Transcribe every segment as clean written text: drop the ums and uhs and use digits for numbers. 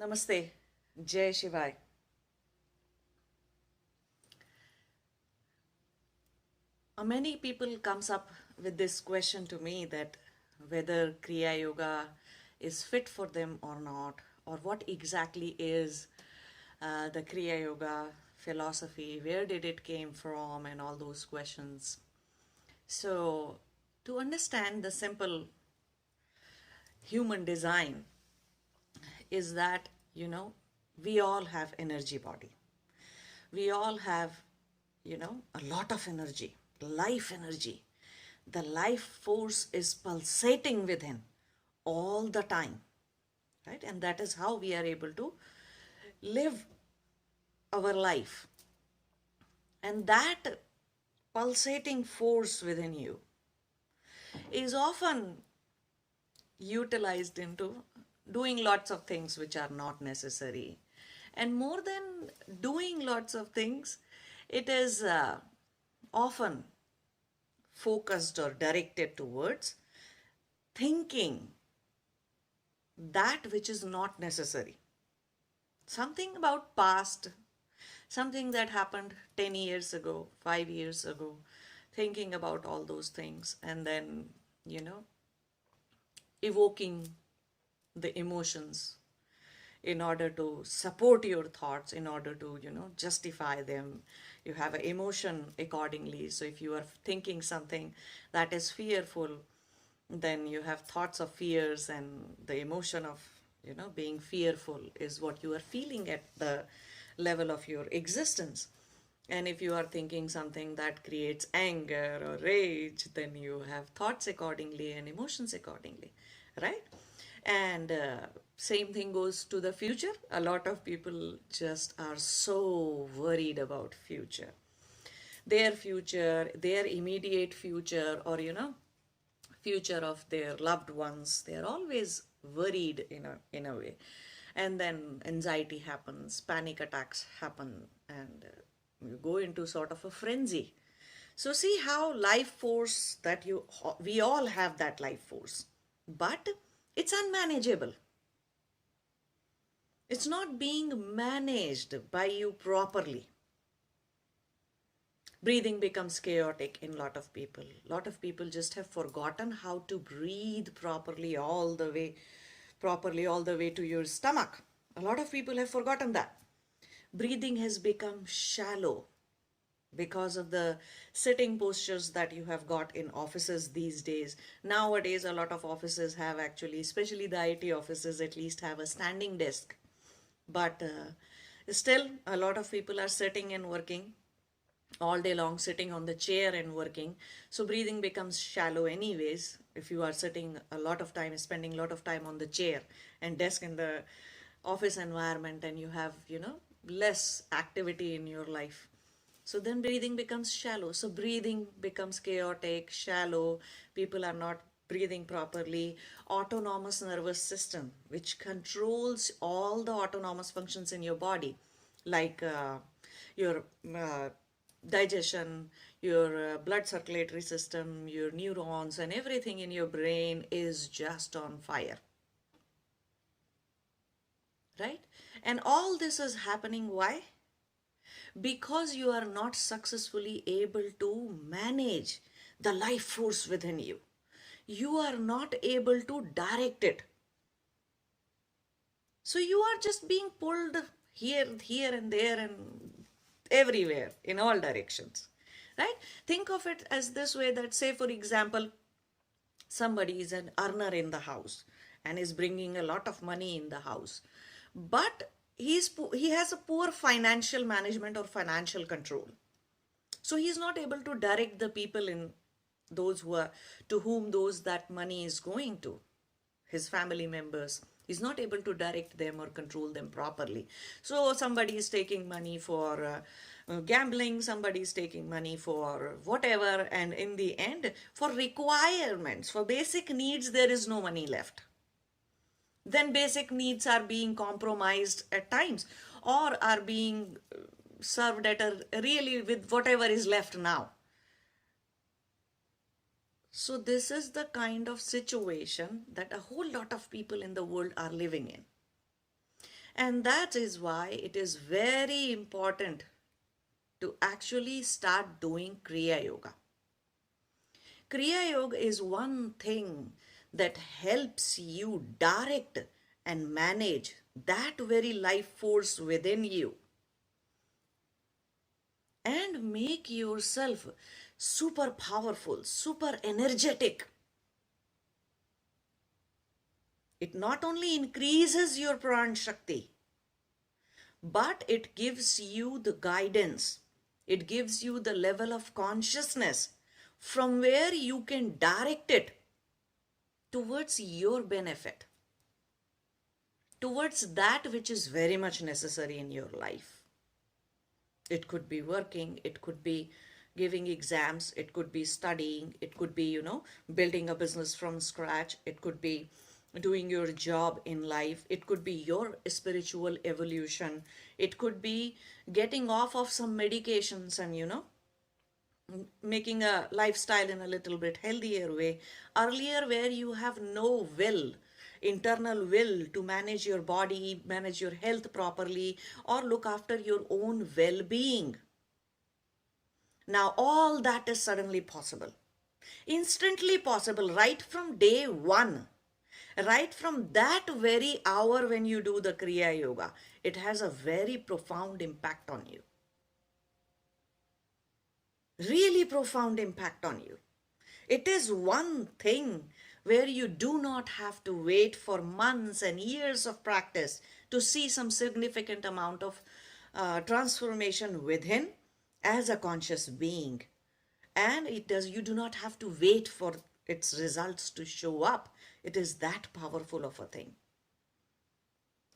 Namaste. Jai Shivai. Many people comes up with this question to me that whether Kriya Yoga is fit for them or not, or what exactly is the Kriya Yoga philosophy, where did it came from, and all those questions. So, to understand the simple human design is that, we all have energy body. We all have, a lot of energy, life energy. The life force is pulsating within all the time, right? And that is how we are able to live our life. And that pulsating force within you is often utilized into doing lots of things which are not necessary. And more than doing lots of things, it is often focused or directed towards thinking that which is not necessary. Something about past, something that happened 10 years ago, 5 years ago, thinking about all those things and then, evoking the emotions in order to support your thoughts, in order to, justify them. You have an emotion accordingly. So if you are thinking something that is fearful, then you have thoughts of fears, and the emotion of, being fearful is what you are feeling at the level of your existence. And if you are thinking something that creates anger or rage, then you have thoughts accordingly and emotions accordingly, right? And same thing goes to the future. A lot of people just are so worried about future, their immediate future, or future of their loved ones. They are always worried in a way, and then anxiety happens, panic attacks happen, and you go into sort of a frenzy. So see how life force that we all have that life force, but it's unmanageable. It's not being managed by you properly. Breathing becomes chaotic in a lot of people. A lot of people just have forgotten how to breathe properly all the way to your stomach. A lot of people have forgotten that. Breathing has become shallow because of the sitting postures that you have got in offices these days. Nowadays, a lot of offices have actually, especially the IT offices, at least have a standing desk. But still, a lot of people are sitting and working all day long, sitting on the chair and working. So breathing becomes shallow anyways if you are sitting a lot of time, spending a lot of time on the chair and desk in the office environment, and you have, less activity in your life. So then breathing becomes shallow. So breathing becomes chaotic, shallow. People are not breathing properly. Autonomous nervous system, which controls all the autonomous functions in your body, like your digestion, your blood circulatory system, your neurons, and everything in your brain is just on fire. Right? And all this is happening, why? Because you are not successfully able to manage the life force within you. You are not able to direct it. So you are just being pulled here and there and everywhere in all directions, right? Think of it as this way, that say for example, somebody is an earner in the house and is bringing a lot of money in the house, but he has a poor financial management or financial control. So he is not able to direct the people in those who are to whom that money is going to, his family members. He's not able to direct them or control them properly. So somebody is taking money for gambling, somebody is taking money for whatever, and in the end, for requirements, for basic needs, there is no money left. Then basic needs are being compromised at times, or are being served at a really with whatever is left now. So this is the kind of situation that a whole lot of people in the world are living in. And that is why it is very important to actually start doing Kriya Yoga. Kriya Yoga is one thing that helps you direct and manage that very life force within you and make yourself super powerful, super energetic. It not only increases your Pran Shakti, but it gives you the guidance. It gives you the level of consciousness from where you can direct it towards your benefit, towards that which is very much necessary in your life. It could be working, it could be giving exams, it could be studying, it could be, building a business from scratch, it could be doing your job in life, it could be your spiritual evolution, it could be getting off of some medications and, making a lifestyle in a little bit healthier way. Earlier, where you have no will, internal will to manage your body, manage your health properly, or look after your own well being. Now, all that is suddenly possible, instantly possible, right from day one. Right from that very hour when you do the Kriya Yoga, it has a very profound impact on you. Really profound impact on you. It is one thing where you do not have to wait for months and years of practice to see some significant amount of transformation within as a conscious being. And you do not have to wait for its results to show up. It is that powerful of a thing.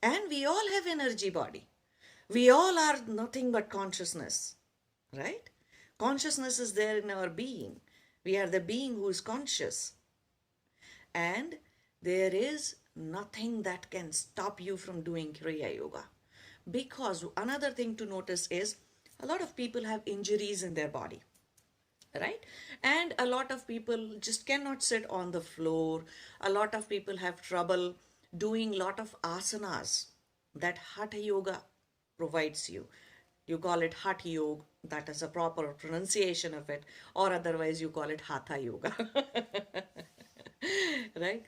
And we all have energy body. We all are nothing but consciousness, right? Consciousness is there in our being. We are the being who is conscious. And there is nothing that can stop you from doing Kriya Yoga. Because another thing to notice is a lot of people have injuries in their body, right? And a lot of people just cannot sit on the floor. A lot of people have trouble doing lot of asanas that Hatha Yoga provides you. You call it Hatha Yoga, that is a proper pronunciation of it, or otherwise you call it Hatha Yoga. Right?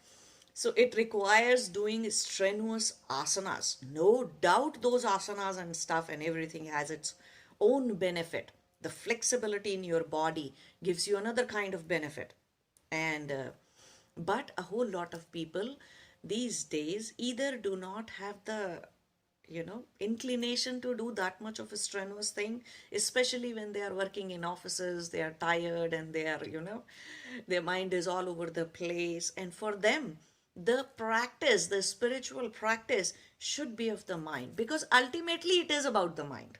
So it requires doing strenuous asanas. No doubt those asanas and stuff and everything has its own benefit. The flexibility in your body gives you another kind of benefit. And but a whole lot of people these days either do not have the inclination to do that much of a strenuous thing, especially when they are working in offices, they are tired and they are, their mind is all over the place. And for them, the practice, the spiritual practice should be of the mind, because ultimately it is about the mind.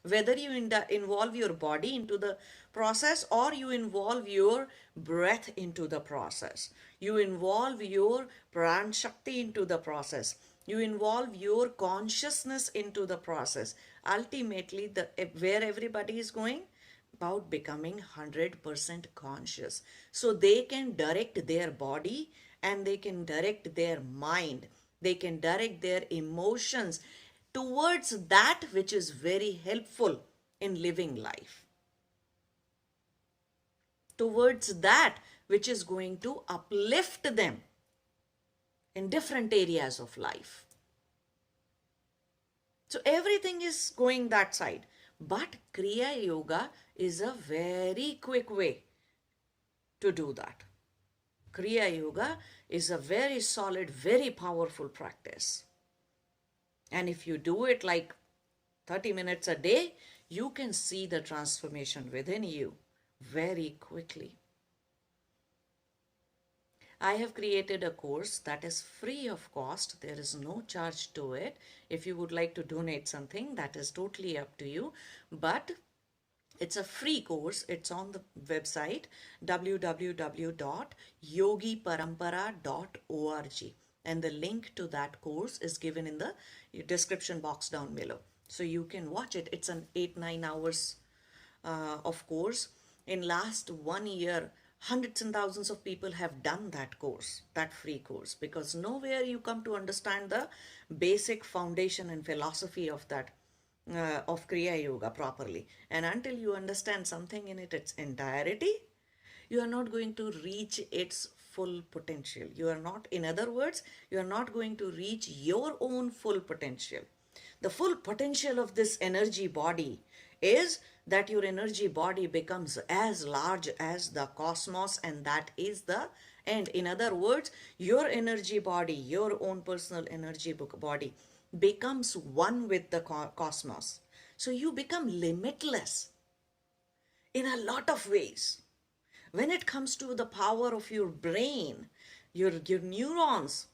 Whether you involve your body into the process or you involve your breath into the process, you involve your pran shakti into the process, you involve your consciousness into the process, ultimately where everybody is going about becoming 100% conscious, so they can direct their body and they can direct their mind, they can direct their emotions towards that which is very helpful in living life, towards that which is going to uplift them in different areas of life. So everything is going that side. But Kriya Yoga is a very quick way to do that. Kriya Yoga is a very solid, very powerful practice. And if you do it like 30 minutes a day, you can see the transformation within you very quickly. I have created a course that is free of cost. There is no charge to it. If you would like to donate something, that is totally up to you. But it's a free course. It's on the website www.yogiparampara.org. And the link to that course is given in the description box down below. So you can watch it. It's an 8-9 hours of course. In last 1 year, Hundreds and thousands of people have done that course, that free course, because nowhere you come to understand the basic foundation and philosophy of that, of Kriya Yoga properly. And until you understand something in its entirety, you are not going to reach its full potential. You are not, in other words, you are not going to reach your own full potential. The full potential of this energy body is that your energy body becomes as large as the cosmos, and that is the end. In other words, your energy body, your own personal energy body, becomes one with the cosmos. So you become limitless in a lot of ways. When it comes to the power of your brain, your neurons,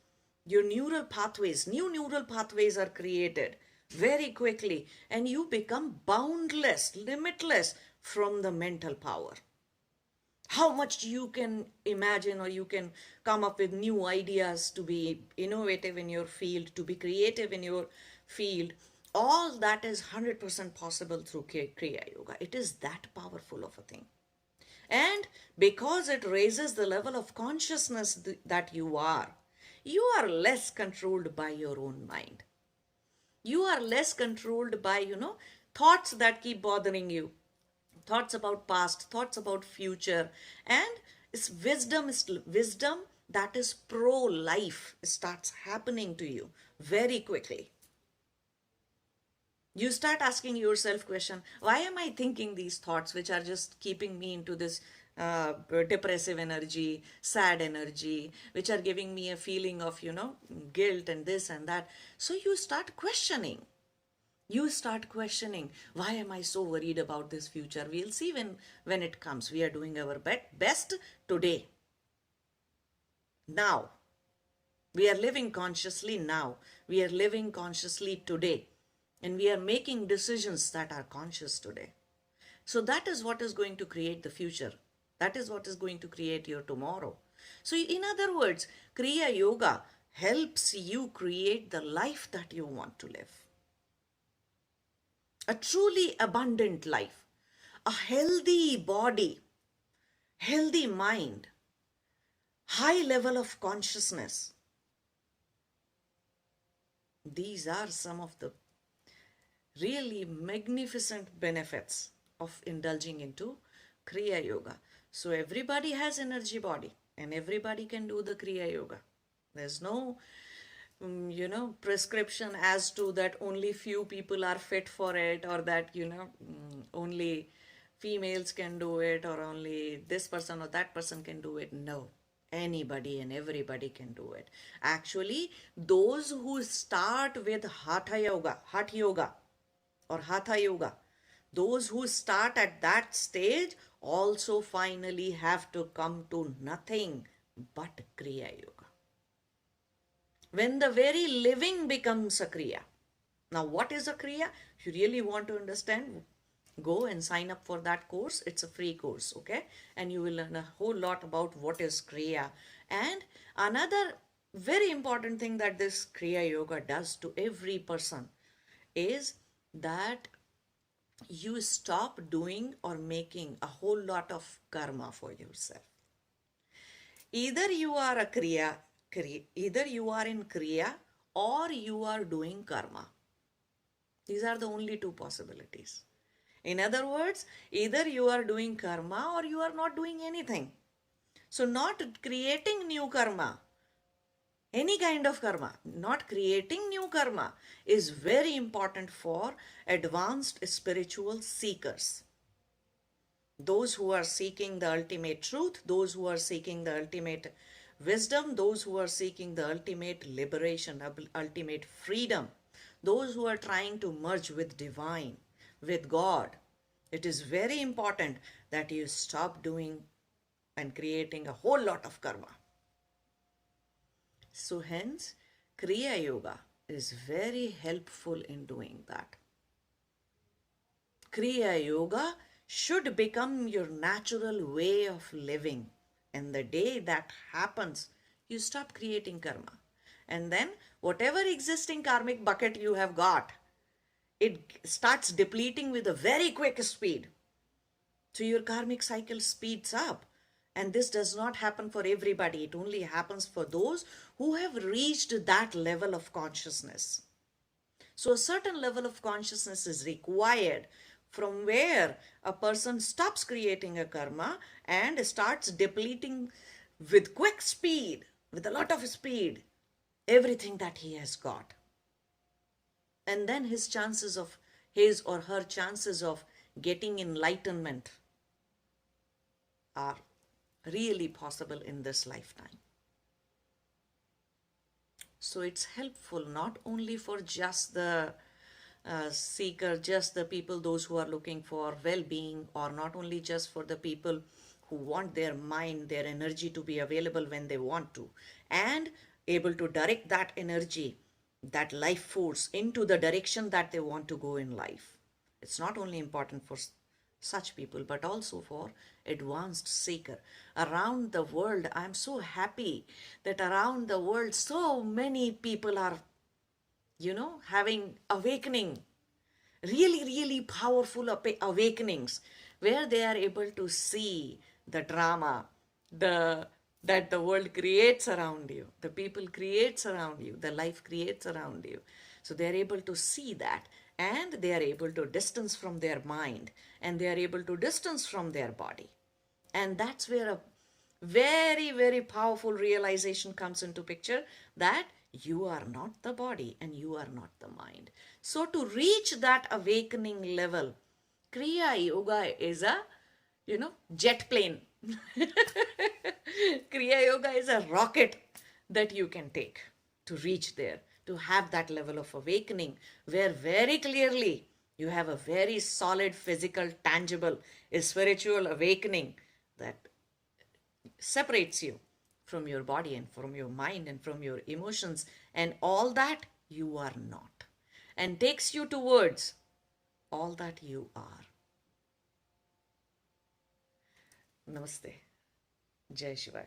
your neural pathways, new neural pathways are created very quickly, and you become boundless, limitless from the mental power. How much you can imagine, or you can come up with new ideas to be innovative in your field, to be creative in your field, all that is 100% possible through Kriya Yoga. It is that powerful of a thing. And because it raises the level of consciousness that you are less controlled by your own mind. You are less controlled by, thoughts that keep bothering you, thoughts about past, thoughts about future. And it's wisdom that is pro-life starts happening to you very quickly. You start asking yourself question, why am I thinking these thoughts which are just keeping me into this depressive energy, sad energy, which are giving me a feeling of, guilt and this and that. So you start questioning. Why am I so worried about this future? We'll see when it comes. We are doing our best today. Now. We are living consciously now. We are living consciously today. And we are making decisions that are conscious today. So that is what is going to create the future. That is what is going to create your tomorrow. So in other words, Kriya Yoga helps you create the life that you want to live. A truly abundant life. A healthy body. Healthy mind. High level of consciousness. These are some of the really magnificent benefits of indulging into Kriya Yoga. So everybody has energy body and everybody can do the Kriya Yoga. There's no, prescription as to that only few people are fit for it, or that, only females can do it, or only this person or that person can do it. No. Anybody and everybody can do it. Actually, those who start with Hatha Yoga, or Hatha Yoga, those who start at that stage also finally have to come to nothing but Kriya Yoga. When the very living becomes a Kriya. Now, what is a Kriya? If you really want to understand, go and sign up for that course. It's a free course, okay? And you will learn a whole lot about what is Kriya. And another very important thing that this Kriya Yoga does to every person is that you stop doing or making a whole lot of karma for yourself. Either you are in Kriya or you are doing karma. These are the only two possibilities. In other words, either you are doing karma or you are not doing anything. So not creating new karma, any kind of karma, not creating new karma is very important for advanced spiritual seekers. Those who are seeking the ultimate truth, those who are seeking the ultimate wisdom, those who are seeking the ultimate liberation, ultimate freedom, those who are trying to merge with divine, with God. It is very important that you stop doing and creating a whole lot of karma. So hence, Kriya Yoga is very helpful in doing that. Kriya Yoga should become your natural way of living. And the day that happens, you stop creating karma. And then whatever existing karmic bucket you have got, it starts depleting with a very quick speed. So your karmic cycle speeds up. And this does not happen for everybody. It only happens for those who have reached that level of consciousness. So a certain level of consciousness is required from where a person stops creating a karma and starts depleting with quick speed, with a lot of speed, everything that he has got. And then his or her chances of getting enlightenment are really possible in this lifetime. So it's helpful not only for just the seeker, just the people, those who are looking for well-being, or not only just for the people who want their mind, their energy to be available when they want to, and able to direct that energy, that life force into the direction that they want to go in life. It's not only important for such people, but also for advanced seeker around the world. I'm so happy that around the world so many people are having awakening, really powerful awakenings, where they are able to see the drama the that the world creates around you, the people creates around you, the life creates around you. So they are able to see that, and they are able to distance from their mind, and they are able to distance from their body. And that's where a very powerful realization comes into picture, that you are not the body and you are not the mind. So to reach that awakening level, Kriya Yoga is a jet plane. Kriya Yoga is a rocket that you can take to reach there, to have that level of awakening where very clearly you have a very solid physical, tangible, spiritual awakening that separates you from your body and from your mind and from your emotions and all that you are not, and takes you towards all that you are. Namaste. Jai Shiva.